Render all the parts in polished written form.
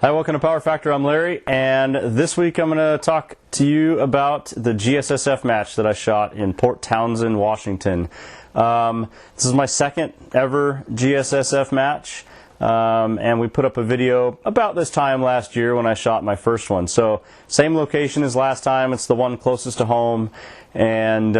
Hi, welcome to Power Factor. I'm Larry, and this week I'm going to talk to you about the GSSF match that I shot in Port Townsend, Washington. This is my second ever GSSF match, and we put up a video about this time last year when I shot my first one. So, same location as last time. It's the one closest to home, and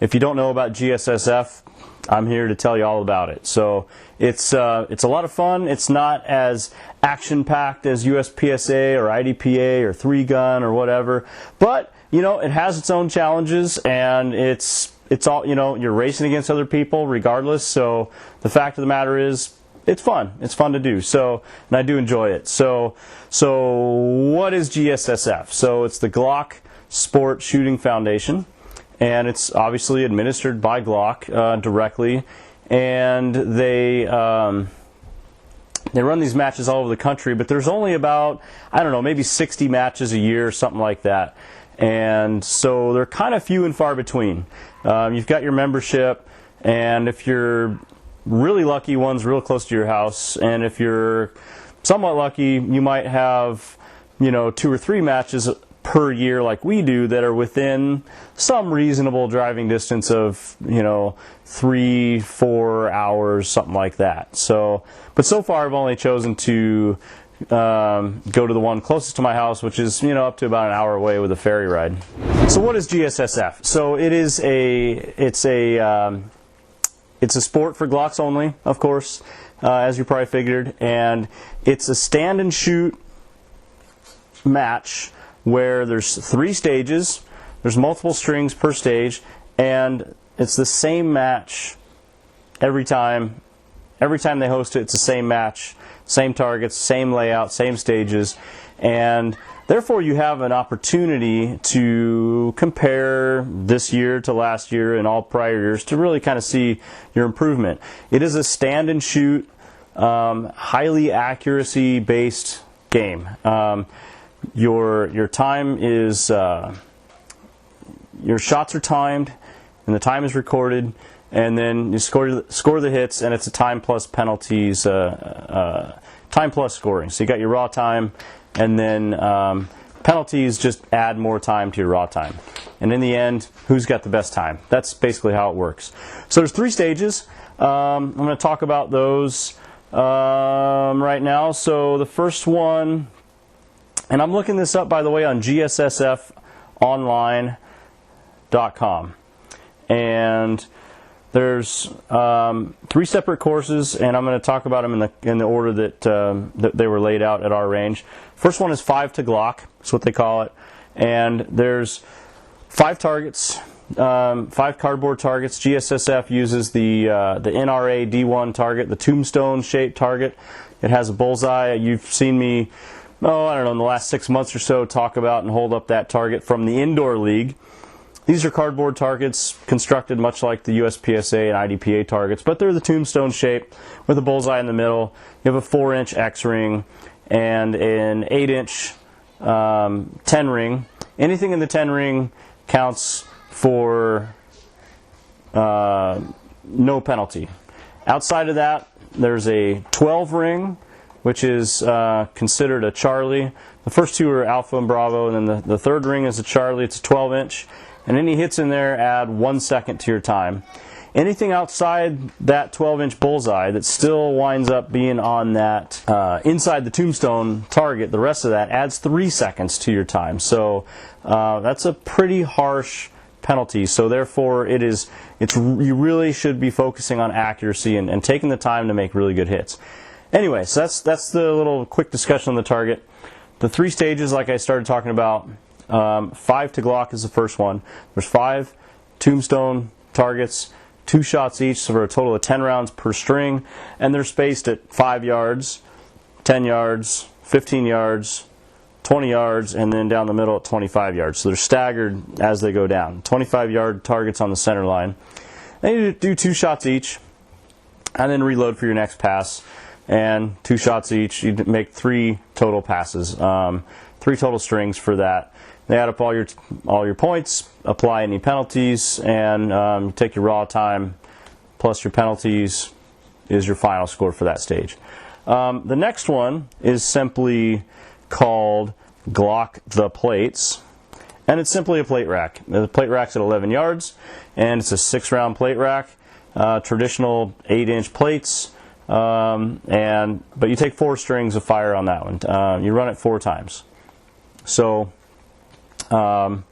if you don't know about GSSF, I'm here to tell you all about it. So it's a lot of fun. It's not as action-packed as USPSA or IDPA or 3-gun or whatever, but you know, it has its own challenges, and it's all, you know, you're racing against other people regardless. So the fact of the matter is, it's fun. It's fun to do. So, and I do enjoy it. So what is GSSF? So it's the Glock Sport Shooting Foundation, and it's obviously administered by Glock directly, and they run these matches all over the country, but there's only about, I don't know, maybe 60 matches a year or something like that, and so they're kind of few and far between. You've got your membership, and if you're really lucky, one's real close to your house, and if you're somewhat lucky, you might have, you know, 2 or 3 matches per year like we do that are within some reasonable driving distance of, you know, 3-4 hours, something like that. So, but so far I've only chosen to go to the one closest to my house, which is, you know, up to about an hour away with a ferry ride. So what is GSSF? So it's a sport for Glocks only, of course, as you probably figured, and it's a stand and shoot match where there's 3 stages, there's multiple strings per stage, and it's the same match every time. Every time they host it, it's the same match, same targets, same layout, same stages, and therefore you have an opportunity to compare this year to last year and all prior years to really kind of see your improvement. It is a stand and shoot, highly accuracy based game. Your time is, your shots are timed, and the time is recorded, and then you score the hits, and it's a time plus penalties, time plus scoring. So you got your raw time, and then penalties just add more time to your raw time. And in the end, who's got the best time? That's basically how it works. So there's 3 stages. I'm going to talk about those right now. So the first one, and I'm looking this up, by the way, on GSSFonline.com. And there's 3 separate courses, and I'm going to talk about them in the order that they were laid out at our range. First one is 5 to Glock. That's what they call it. And there's 5 targets, 5 cardboard targets. GSSF uses the NRA D1 target, the tombstone-shaped target. It has a bullseye. You've seen me, I don't know, in the last 6 months or so, talk about and hold up that target from the indoor league. These are cardboard targets constructed much like the USPSA and IDPA targets, but they're the tombstone shape with a bullseye in the middle. You have a 4-inch X-ring and an 8-inch 10-ring. Anything in the 10-ring counts for no penalty. Outside of that, there's a 12-ring, which is considered a Charlie. The first 2 are Alpha and Bravo, and then the 3rd ring is a Charlie. It's a 12-inch. And any hits in there add 1 second to your time. Anything outside that 12-inch bullseye that still winds up being on that inside the tombstone target, the rest of that adds 3 seconds to your time. So that's a pretty harsh penalty. So therefore, you really should be focusing on accuracy and taking the time to make really good hits. Anyway, so that's the little quick discussion on the target. The 3 stages, like I started talking about. 5 to Glock is the first one. There's 5 tombstone targets, 2 shots each, so for a total of 10 rounds per string, and they're spaced at 5 yards, 10 yards, 15 yards, 20 yards, and then down the middle at 25 yards. So they're staggered as they go down. 25-yard targets on the center line. Then you do 2 shots each, and then reload for your next pass, and 2 shots each. You make 3 total passes, 3 total strings for that. They add up all your points, apply any penalties, and you take your raw time plus your penalties is your final score for that stage. The next one is simply called Glock the Plates, and it's simply a plate rack. The plate rack's at 11 yards, and it's a 6-round plate rack, traditional 8-inch plates, but you take 4 strings of fire on that one. You run it 4 times. So knock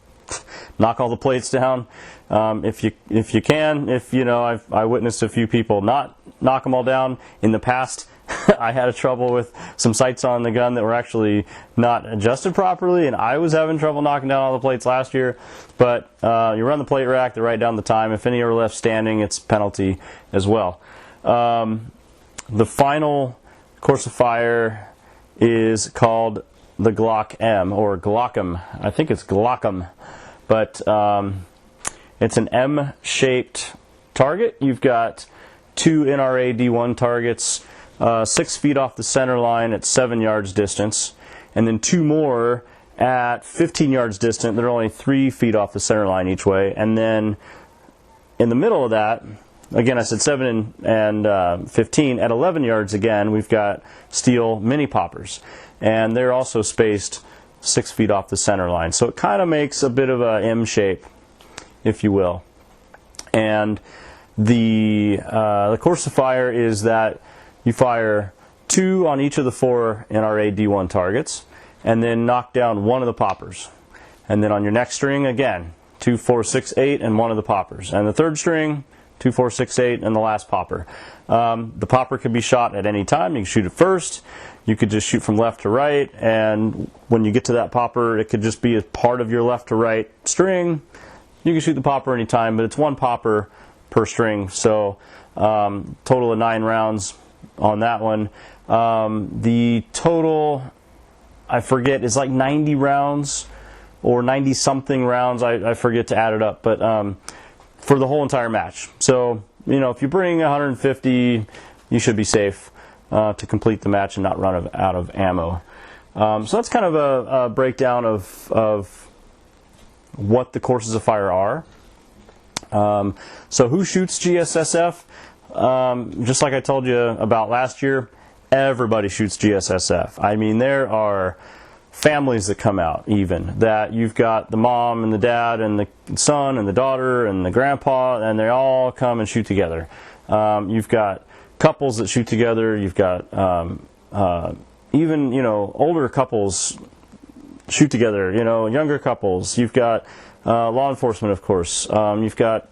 all the plates down if you can. If you know, I witnessed a few people not knock them all down in the past. I had trouble with some sights on the gun that were actually not adjusted properly, and I was having trouble knocking down all the plates last year. But you run the plate rack, they write down the time. If any are left standing, it's penalty as well. The final course of fire is called the Glock M, or Glockum. I think it's Glockum, but it's an M-shaped target. You've got 2 NRA D1 targets, 6 feet off the center line at 7 yards distance, and then 2 more at 15 yards distant. They're only 3 feet off the center line each way, and then in the middle of that, again I said 7 and 15, at 11 yards again, we've got steel mini poppers, and they're also spaced 6 feet off the center line. So it kind of makes a bit of a M shape, if you will. And the course of fire is that you fire 2 on each of the 4 NRA D1 targets, and then knock down 1 of the poppers. And then on your next string, again, 2, 4, 6, 8, and 1 of the poppers. And the third string, 2, 4, 6, 8, and the last popper. The popper can be shot at any time. You can shoot it first. You could just shoot from left to right, and when you get to that popper, it could just be a part of your left to right string. You can shoot the popper anytime, but it's 1 popper per string. So total of 9 rounds on that one. The total, I forget, is like 90 rounds or 90 something rounds. I forget to add it up, but for the whole entire match. So, you know, if you bring 150, you should be safe to complete the match and not run out of ammo. So that's kind of a breakdown of what the courses of fire are. So who shoots GSSF? Just like I told you about last year, everybody shoots GSSF. I mean, there are families that come out, even that you've got the mom and the dad and the son and the daughter and the grandpa, and they all come and shoot together. You've got couples that shoot together. You've got even, you know, older couples shoot together, you know, younger couples. You've got law enforcement, of course. You've got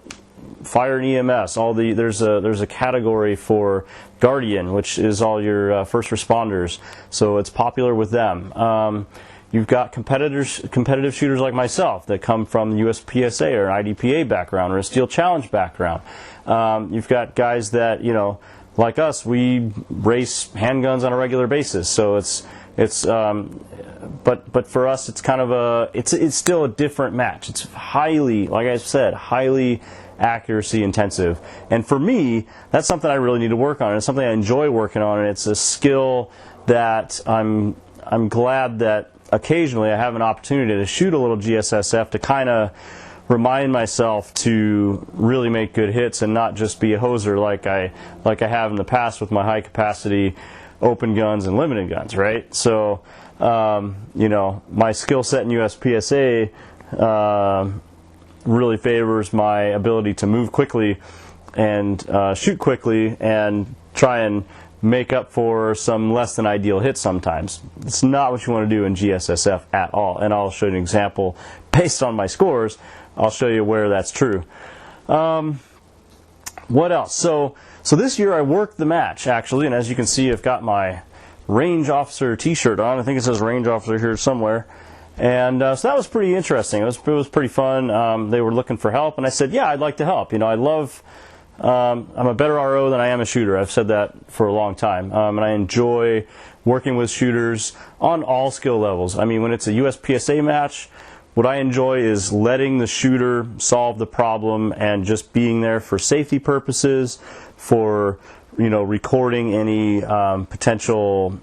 fire and EMS. There's a category for Guardian, which is all your first responders. So it's popular with them. You've got competitive shooters like myself that come from USPSA or an IDPA background or a Steel Challenge background. You've got guys that, you know, like us, we race handguns on a regular basis. So but for us, it's kind of it's still a different match. It's highly, like I said, highly accuracy intensive. And for me, that's something I really need to work on. It's something I enjoy working on, and it's a skill that I'm glad that occasionally I have an opportunity to shoot a little GSSF to kind of remind myself to really make good hits and not just be a hoser like I have in the past with my high capacity open guns and limited guns, right? So you know, my skill set in USPSA really favors my ability to move quickly and shoot quickly and try and make up for some less than ideal hits sometimes. It's not what you want to do in GSSF at all, and I'll show you an example based on my scores. I'll show you where that's true. What else? So this year I worked the match, actually, and as you can see, I've got my range officer t-shirt on. I think it says range officer here somewhere. And so that was pretty interesting. It was pretty fun. They were looking for help, and I said, yeah, I'd like to help. You know, I'm a better RO than I am a shooter. I've said that for a long time. And I enjoy working with shooters on all skill levels. I mean, when it's a USPSA match, what I enjoy is letting the shooter solve the problem and just being there for safety purposes, for, you know, recording any potential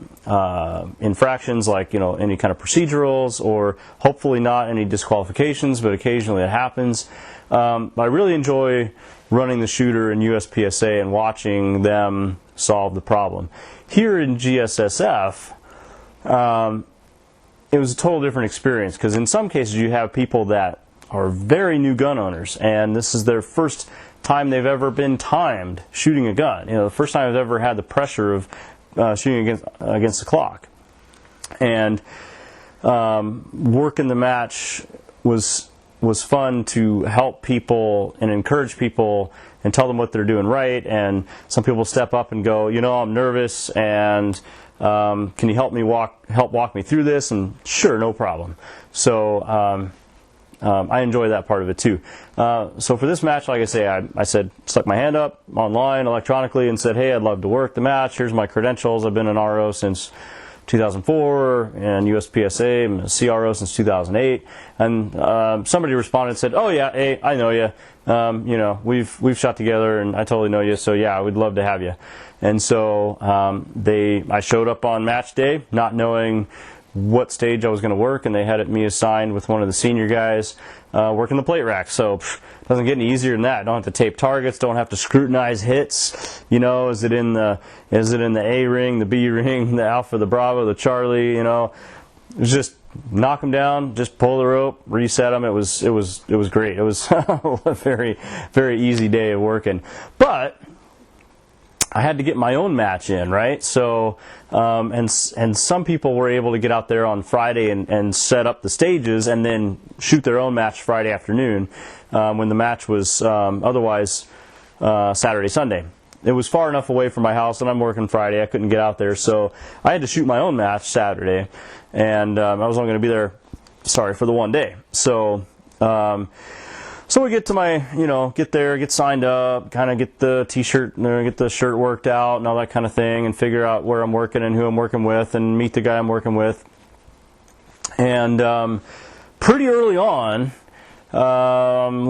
infractions, like, you know, any kind of procedurals, or hopefully not any disqualifications, but occasionally it happens. I really enjoy running the shooter in USPSA and watching them solve the problem. Here in GSSF, it was a total different experience, because in some cases you have people that are very new gun owners, and this is their first time they've ever been timed shooting a gun. You know, the first time they've ever had the pressure of shooting against the clock. And working the match was fun to help people and encourage people and tell them what they're doing right. And some people step up and go, you know, I'm nervous, and can you help walk me through this? And sure, no problem. So I enjoy that part of it too. So for this match, like I say, I stuck my hand up online electronically and said, hey, I'd love to work the match. Here's my credentials. I've been an RO since 2004 and USPSA. I'm a CRO since 2008. And somebody responded and said, oh yeah, hey, I know you. You know, we've shot together, and I totally know you. So yeah, I would love to have you. And so I showed up on match day, not knowing what stage I was going to work, and they had me assigned with one of the senior guys working the plate rack. So it doesn't get any easier than that. Don't have to tape targets, don't have to scrutinize hits. You know, is it in the A ring, the B ring, the Alpha, the Bravo, the Charlie? You know, it was just knock them down, just pull the rope, reset them. It was great. It was a very, very easy day of working. But I had to get my own match in, right? So, and some people were able to get out there on Friday and set up the stages and then shoot their own match Friday afternoon when the match was otherwise Saturday, Sunday. It was far enough away from my house, and I'm working Friday. I couldn't get out there, so I had to shoot my own match Saturday, and I was only going to be there, for the one day. So. So we get to get there, get signed up, kind of get the t-shirt, get the shirt worked out and all that kind of thing, and figure out where I'm working and who I'm working with, and meet the guy I'm working with. And pretty early on,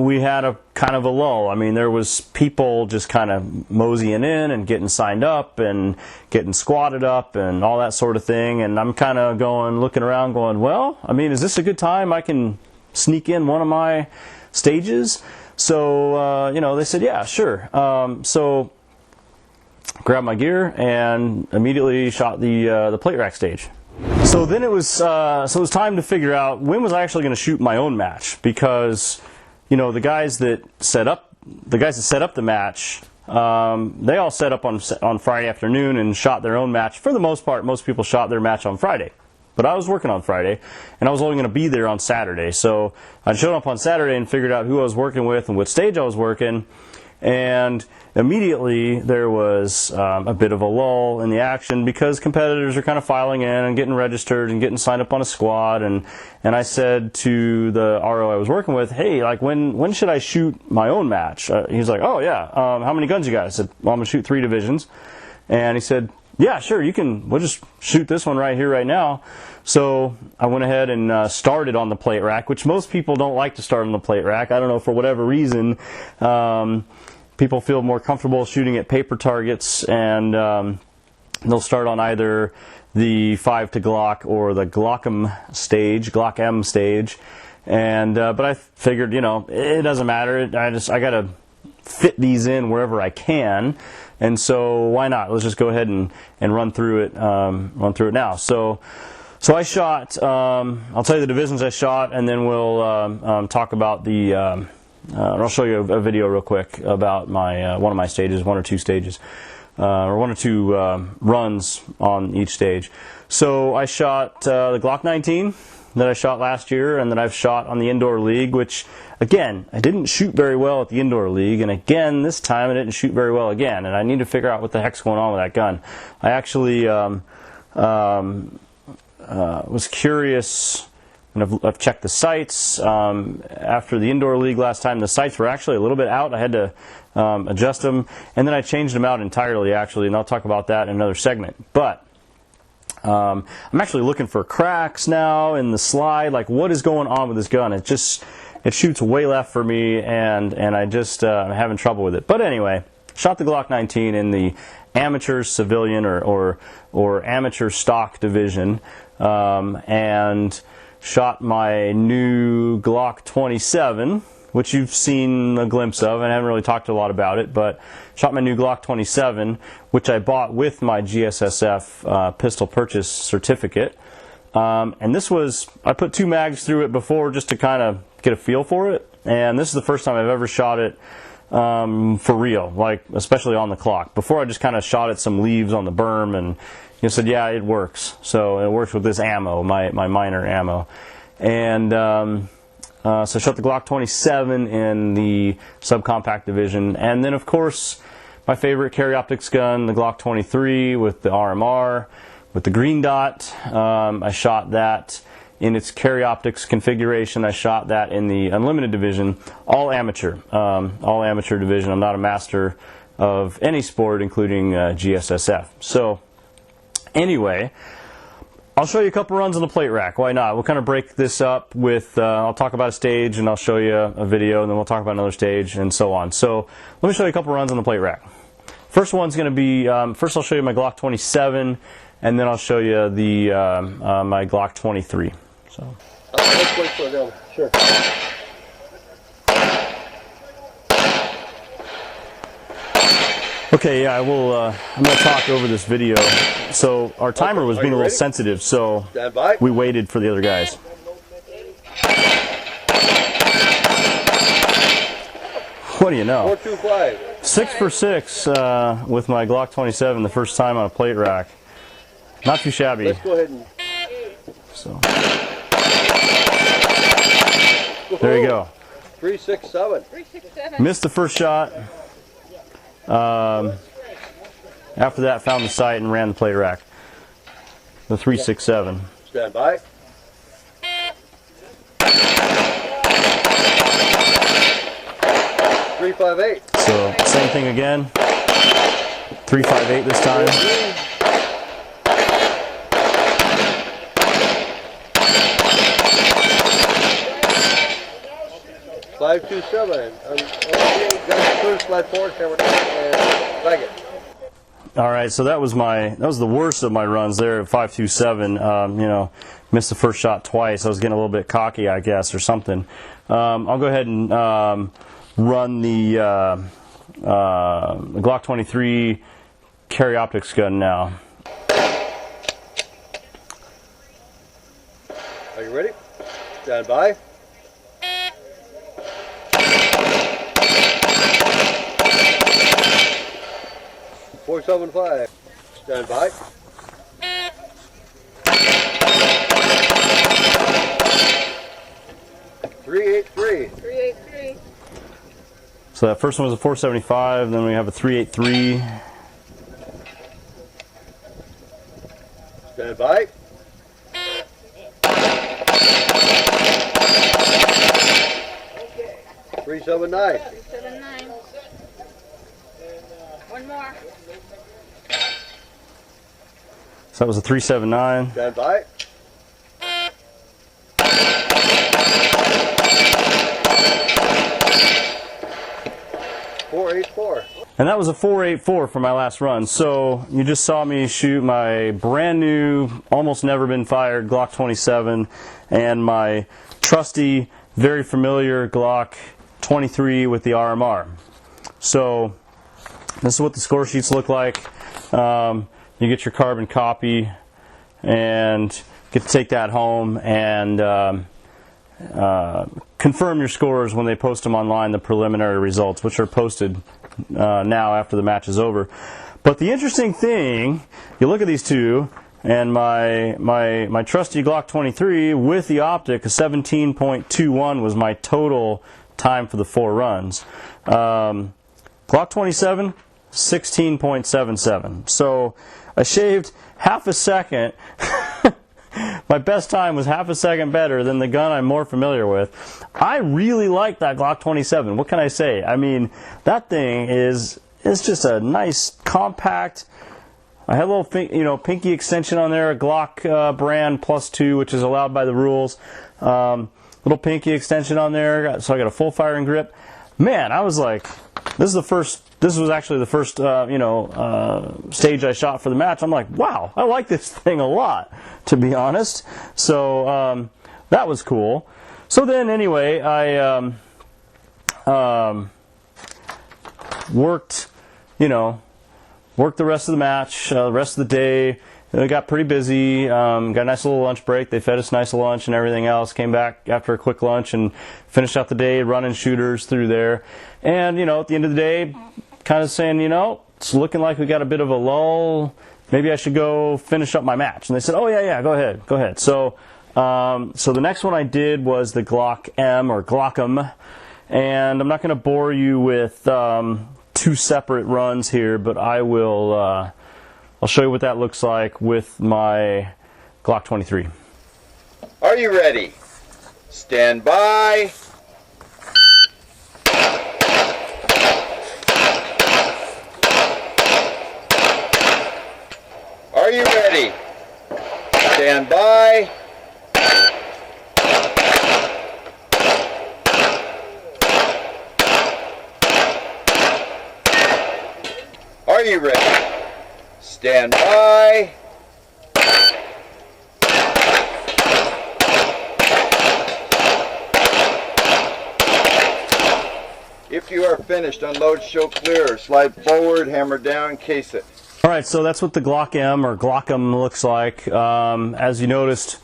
we had a kind of a lull. I mean, there was people just kind of moseying in and getting signed up and getting squatted up and all that sort of thing. And I'm kind of looking around going, well, I mean, is this a good time? I can sneak in one of my stages. So they said, yeah, sure. So grabbed my gear and immediately shot the plate rack stage. So then it was time to figure out when was I actually going to shoot my own match, because the guys that set up the match, they all set up on Friday afternoon and shot their own match. For the most part, most people shot their match on Friday. But I was working on Friday, and I was only going to be there on Saturday. So I showed up on Saturday and figured out who I was working with and what stage I was working. And immediately there was a bit of a lull in the action, because competitors are kind of filing in and getting registered and getting signed up on a squad. And I said to the RO I was working with, hey, like when should I shoot my own match? He's like, oh yeah, how many guns you got? I said, well, I'm going to shoot 3 divisions. And he said, yeah, sure, we'll just shoot this one right here, right now. So I went ahead and started on the plate rack, which most people don't like to start on the plate rack. I don't know, for whatever reason. People feel more comfortable shooting at paper targets, and they'll start on either the 5 to Glock or the Glock M stage. And but I figured, it doesn't matter. I got to fit these in wherever I can. And so why not? Let's just go ahead and run through it now. So I shot. I'll tell you the divisions I shot, and then we'll talk about the. I'll show you a video real quick about my one of my stages, 1 or 2 stages, or 1 or 2 runs on each stage. So I shot the Glock 19 that I shot last year, and that I've shot on the indoor league, which, again, I didn't shoot very well at the indoor league, and again, this time I didn't shoot very well again, and I need to figure out what the heck's going on with that gun. I actually was curious, and I've checked the sights. After the indoor league last time, the sights were actually a little bit out. I had to adjust them, and then I changed them out entirely, actually, and I'll talk about that in another segment. But I'm actually looking for cracks now in the slide. Like, what is going on with this gun? It shoots way left for me, and I just I'm having trouble with it. But anyway, shot the Glock 19 in the amateur civilian or amateur stock division, and shot my new Glock 27, which you've seen a glimpse of, and I haven't really talked a lot about it, but shot my new Glock 27, which I bought with my GSSF pistol purchase certificate. And this was, I put 2 mags through it before just to kind of get a feel for it, and this is the first time I've ever shot it for real, like especially on the clock. Before I just kind of shot at some leaves on the berm and said, yeah, it works. So it works with this ammo, my minor ammo. And so I shot the Glock 27 in the subcompact division. And then, of course, my favorite carry optics gun, the Glock 23 with the RMR, with the green dot. I shot that in its carry optics configuration. I shot that in the unlimited division, all amateur division. I'm not a master of any sport, including GSSF. So anyway, I'll show you a couple runs on the plate rack. Why not? We'll kind of break this up with, I'll talk about a stage and I'll show you a video, and then we'll talk about another stage and so on. So let me show you a couple runs on the plate rack. First one's going to be, first I'll show you my Glock 27, and then I'll show you the my Glock 23. So. Let's wait for them. Sure. Okay, yeah, I will. I'm going to talk over this video. So our timer was being a little sensitive, so we waited for the other guys. What do you know? 425. 6 for 6 with my Glock 27, the first time on a plate rack. Not too shabby. Let's go ahead and. So. There you go. 367. Missed the first shot. After that, found the sight and ran the plate rack. The 367. Stand by. .358. So same thing again. 358 this time. 527. Slide forward, camera, and flag it. All right, so that was the worst of my runs there at 527. Missed the first shot twice. I was getting a little bit cocky, I guess, or something. I'll go ahead and run the Glock 23 carry optics gun now. Are you ready? Stand by. .475. Stand by. .383. So that first one was a 475, then we have a 383. Stand by. .379. One more. So that was a 379. Stand by. .484. And that was a 484 for my last run. So you just saw me shoot my brand new, almost never been fired Glock 27 and my trusty, very familiar Glock 23 with the RMR. So this is what the score sheets look like. You get your carbon copy and get to take that home and confirm your scores when they post them online, the preliminary results, which are posted now after the match is over. But the interesting thing, you look at these two, and my trusty Glock 23 with the optic, a 17.21 was my total time for the 4 runs. Glock 27, 16.77. So I shaved half a second. My best time was half a second better than the gun I'm more familiar with. I really like that Glock 27. What can I say? I mean, that thing is just a nice, compact. I had a little, pinky extension on there, a Glock brand +2, which is allowed by the rules. Little pinky extension on there, so I got a full firing grip. Man, I was like, this was actually the first, stage I shot for the match. I'm like, wow, I like this thing a lot, to be honest. So that was cool. So then, anyway, I worked the rest of the match, the rest of the day. It got pretty busy. Got a nice little lunch break. They fed us nice lunch and everything else. Came back after a quick lunch and finished out the day running shooters through there. And, at the end of the day, kind of saying, it's looking like we got a bit of a lull. Maybe I should go finish up my match. And they said, oh, yeah, go ahead. So the next one I did was the Glock M or Glockum. And I'm not going to bore you with two separate runs here, but I will... I'll show you what that looks like with my Glock 23. Are you ready? Stand by. Are you ready? Stand by. Are you ready? Stand by. If you are finished, unload, show clear, slide forward, hammer down, case it. All right, so that's what the Glock M or Glockum looks like. As you noticed,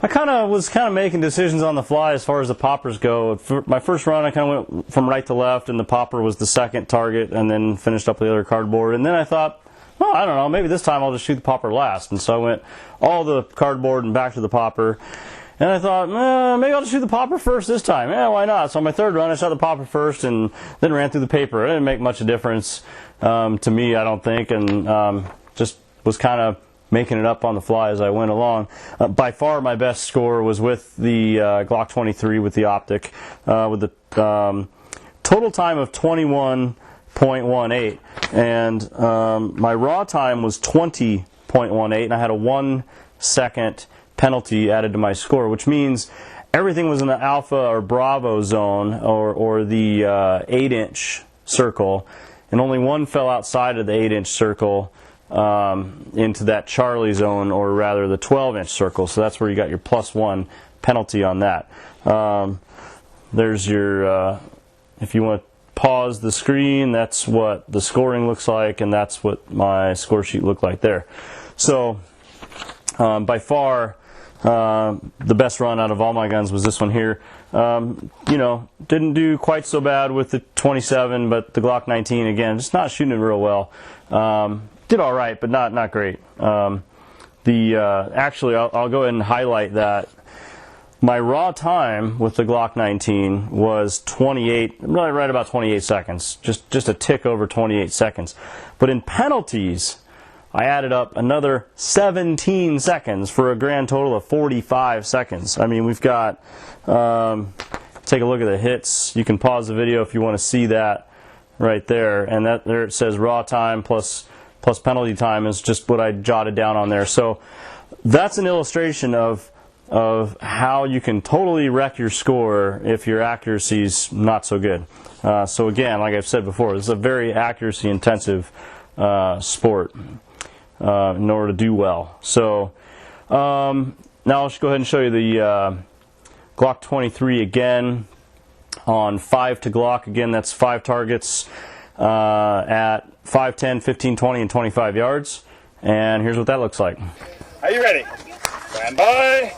I was making decisions on the fly as far as the poppers go. For my first run, I kind of went from right to left, and the popper was the second target, and then finished up the other cardboard. And then I thought, well, I don't know, maybe this time I'll just shoot the popper last. And so I went all the cardboard and back to the popper. And I thought, maybe I'll just shoot the popper first this time. Yeah, why not? So on my third run, I shot the popper first and then ran through the paper. It didn't make much of a difference to me, I don't think, and just was kind of making it up on the fly as I went along. By far, my best score was with the Glock 23 with the optic, with the total time of 21.18. And my raw time was 20.18, and I had a 1 second penalty added to my score, which means everything was in the alpha or bravo zone or the 8-inch circle, and only one fell outside of the 8-inch circle into that Charlie zone, or rather the 12-inch circle. So that's where you got your +1 penalty on that. There's your, if you want to pause the screen, that's what the scoring looks like, and that's what my score sheet looked like there. So by far the best run out of all my guns was this one here. Didn't do quite so bad with the 27, but the Glock 19, again, just not shooting it real well. Did all right, but not great. Actually, I'll go ahead and highlight that. My raw time with the Glock 19 was 28, right about 28 seconds, just a tick over 28 seconds. But in penalties, I added up another 17 seconds for a grand total of 45 seconds. I mean, we've got, take a look at the hits. You can pause the video if you want to see that right there. And that there it says raw time plus penalty time is just what I jotted down on there. So that's an illustration of how you can totally wreck your score if your accuracy's not so good. So again, like I've said before, this is a very accuracy intensive sport in order to do well. So now I'll just go ahead and show you the Glock 23 again on 5 to Glock. Again, that's 5 targets at 5, 10, 15, 20, and 25 yards. And here's what that looks like. Are you ready? Stand by.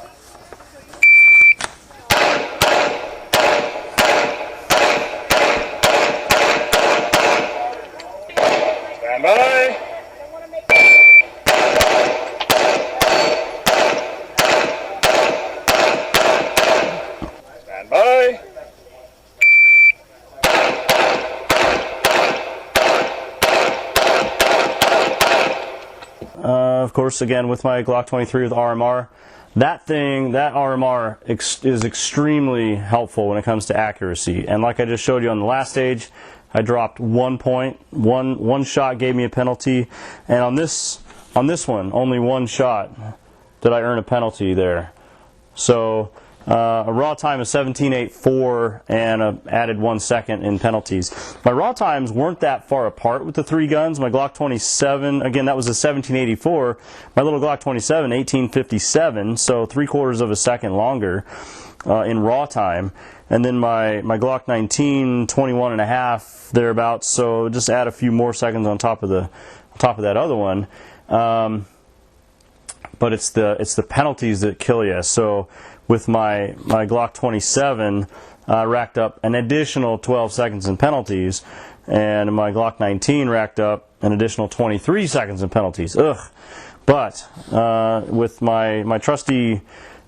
Stand by. Stand by. Of course, again, with my Glock 23 with RMR, that RMR is extremely helpful when it comes to accuracy. And like I just showed you on the last stage, I dropped 1 point. One shot gave me a penalty, and on this one, only one shot did I earn a penalty there. So a raw time of 17.84 and added 1 second in penalties. My raw times weren't that far apart with the three guns. My Glock 27, again, that was a 17.84. My little Glock 27, 18.57, so 3/4 of a second longer. in raw time. And then my Glock 19, 21 and a half thereabouts. So just add a few more seconds on top of that other one. But it's the penalties that kill you. So with my Glock 27, I racked up an additional 12 seconds in penalties, and my Glock 19 racked up an additional 23 seconds in penalties. Ugh. But with my trusty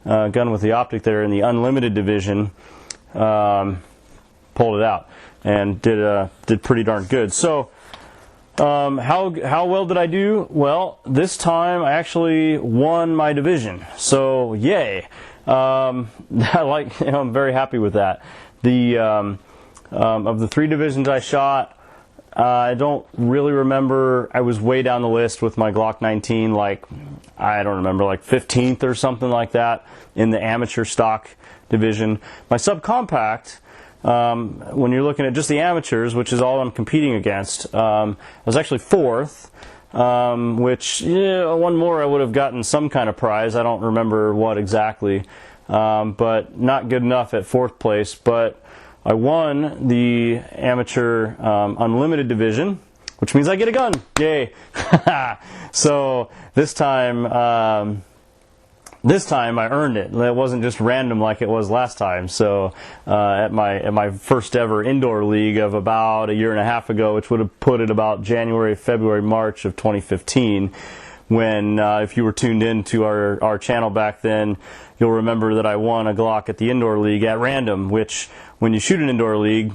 gun with the optic there in the unlimited division, pulled it out and did pretty darn good. So how well did I do? Well, this time I actually won my division. So yay! I'm very happy with that. Of the 3 divisions I shot, I don't really remember. I was way down the list with my Glock 19, like 15th or something like that in the amateur stock division. My subcompact, when you're looking at just the amateurs, which is all I'm competing against, I was actually 4th, which, one more I would have gotten some kind of prize. I don't remember what exactly, but not good enough at 4th place. But I won the amateur unlimited division, which means I get a gun. Yay! So this time I earned it. It wasn't just random like it was last time. So at my first ever indoor league of about a year and a half ago, which would have put it about January, February, March of 2015, when if you were tuned in to our channel back then, you'll remember that I won a Glock at the indoor league at random, which when you shoot an indoor league,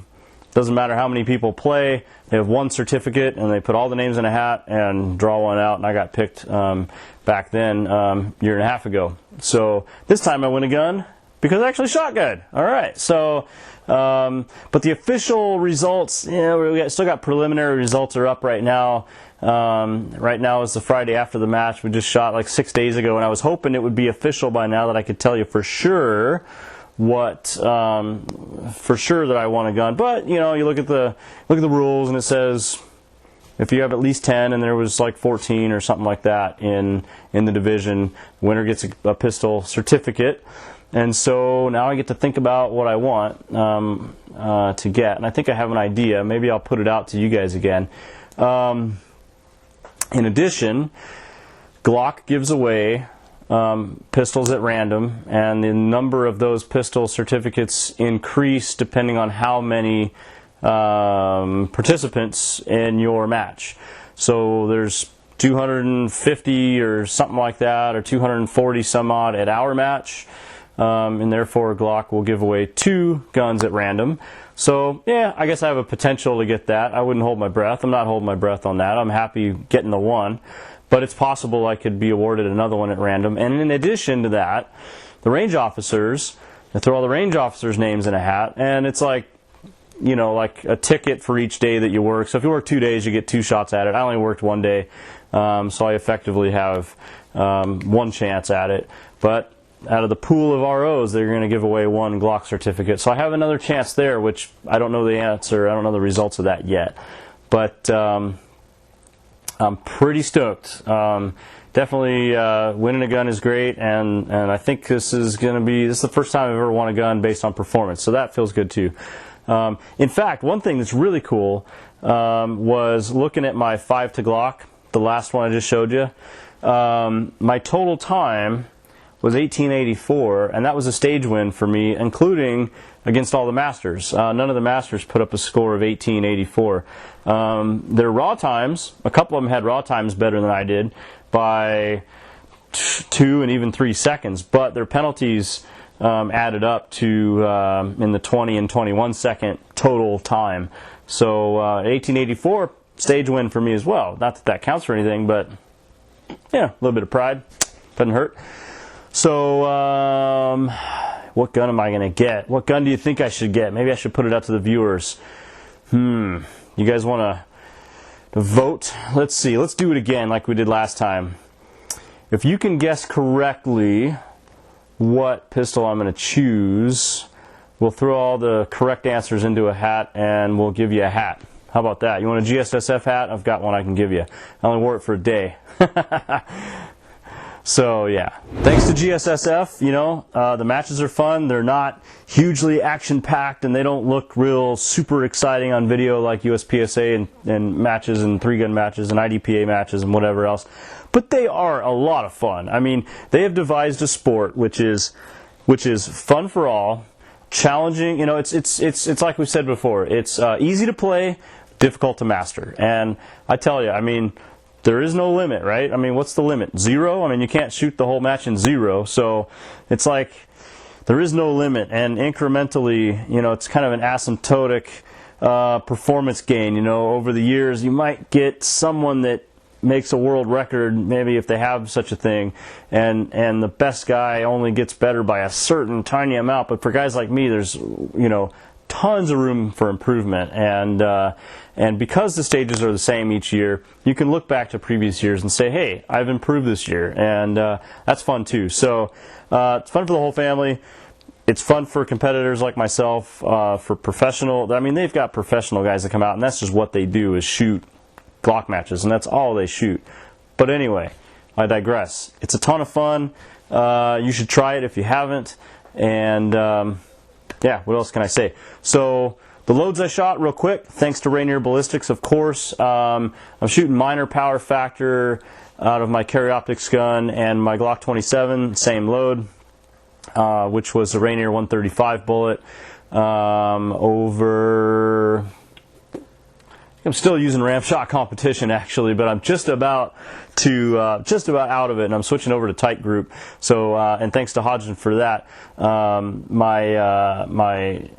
doesn't matter how many people play, they have one certificate and they put all the names in a hat and draw one out, and I got picked back then year and a half ago. So this time I win a gun because I actually shot good. All right, so but the official results, we still got preliminary results are up right now. Right now is the Friday after the match. We just shot like 6 days ago, and I was hoping it would be official by now that I could tell you for sure that I won a gun. But you look at the rules, and it says if you have at least 10, and there was like 14 or something like that in the division, winner gets a pistol certificate. And so now I get to think about what I want to get, and I think I have an idea. Maybe I'll put it out to you guys again. In addition, Glock gives away pistols at random, and the number of those pistol certificates increase depending on how many participants in your match. So there's 250 or something like that, or 240 some odd at our match, and therefore Glock will give away 2 guns at random. So yeah, I guess I have a potential to get that. I wouldn't hold my breath. I'm not holding my breath on that. I'm happy getting the one, but it's possible I could be awarded another one at random. And in addition to that, the range officers, they throw all the range officers' names in a hat, and it's like, like a ticket for each day that you work. So if you work 2 days, you get 2 shots at it. I only worked 1 day, so I effectively have 1 chance at it. But out of the pool of ROs, they're going to give away 1 Glock certificate. So I have another chance there, which I don't know the answer. I don't know the results of that yet. But I'm pretty stoked. Definitely winning a gun is great, and I think this is the first time I've ever won a gun based on performance. So that feels good too. In fact, one thing that's really cool was looking at my 5 to Glock, the last one I just showed you. My total time was 1884, and that was a stage win for me, including against all the masters. None of the masters put up a score of 1884. Their raw times, a couple of them had raw times better than I did by 2 and even 3 seconds, but their penalties added up to in the 20 and 21 second total time. So 1884 stage win for me as well. Not that that counts for anything, but yeah, a little bit of pride doesn't hurt. So what gun am I going to get? What gun do you think I should get? Maybe I should put it out to the viewers. You guys want to vote? Let's see. Let's do it again like we did last time. If you can guess correctly what pistol I'm going to choose, we'll throw all the correct answers into a hat and we'll give you a hat. How about that? You want a GSSF hat? I've got one I can give you. I only wore it for a day. So yeah, thanks to GSSF, you know, the matches are fun. They're not hugely action-packed, and they don't look real super exciting on video like USPSA and matches and 3-gun matches and IDPA matches and whatever else. But they are a lot of fun. I mean, they have devised a sport which is fun for all, challenging. You know, it's like we've said before. It's easy to play, difficult to master. And I tell you, I mean, there is no limit, right? I mean, what's the limit? 0? I mean, you can't shoot the whole match in 0. So it's like there is no limit. And incrementally, you know, it's kind of an asymptotic performance gain. You know, over the years, you might get someone that makes a world record, maybe if they have such a thing, and the best guy only gets better by a certain tiny amount. But for guys like me, there's, you know, tons of room for improvement, and because the stages are the same each year, you can look back to previous years and say, hey, I've improved this year, and that's fun too. So it's fun for the whole family. It's fun for competitors like myself, for professional. I mean, they've got professional guys that come out, and that's just what they do, is shoot Glock matches, and that's all they shoot. But anyway, I digress. It's a ton of fun. You should try it if you haven't, and yeah, what else can I say? So the loads I shot real quick, thanks to Rainier Ballistics, of course. I'm shooting minor power factor out of my carry optics gun and my Glock 27, same load, which was a Rainier 135 bullet. I'm still using ram shot competition actually, but I'm just about out of it, and I'm switching over to tight group. So and thanks to Hodgson for that. My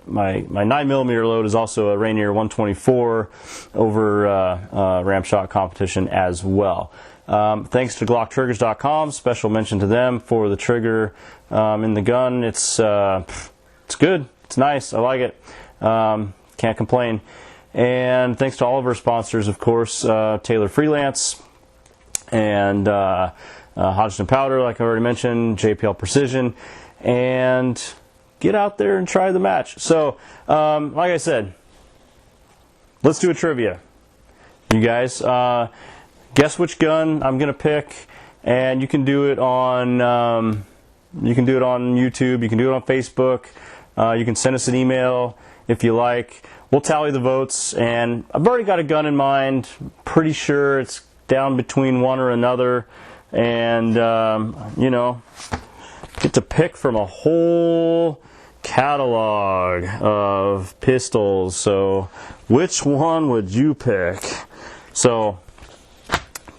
9mm load is also a Rainier 124 over ram shot competition as well. Thanks to GlockTriggers.com. Special mention to them for the trigger in the gun. It's good. It's nice. I like it. Can't complain. And thanks to all of our sponsors, of course, Taylor Freelance and Hodgson Powder, like I already mentioned, JPL Precision, and get out there and try the match. So, like I said, let's do a trivia. You guys, guess which gun I'm gonna pick, and you can do it on YouTube, you can do it on Facebook, you can send us an email if you like. We'll tally the votes, and I've already got a gun in mind. Pretty sure it's down between one or another, and you know, get to pick from a whole catalog of pistols. So which one would you pick? So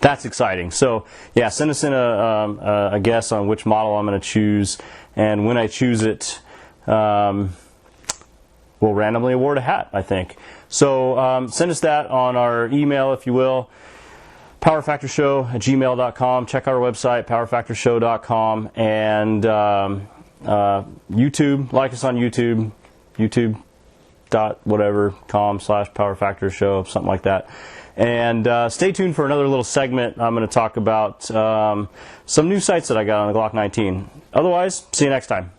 that's exciting. So yeah, send us in a guess on which model I'm going to choose, and when I choose it, we'll randomly award a hat, I think. So send us that on our email, if you will, powerfactorshow@gmail.com. Check our website, powerfactorshow.com, and YouTube. Like us on YouTube, youtube.whatever.com/powerfactorshow, something like that. And stay tuned for another little segment. I'm going to talk about some new sights that I got on the Glock 19. Otherwise, see you next time.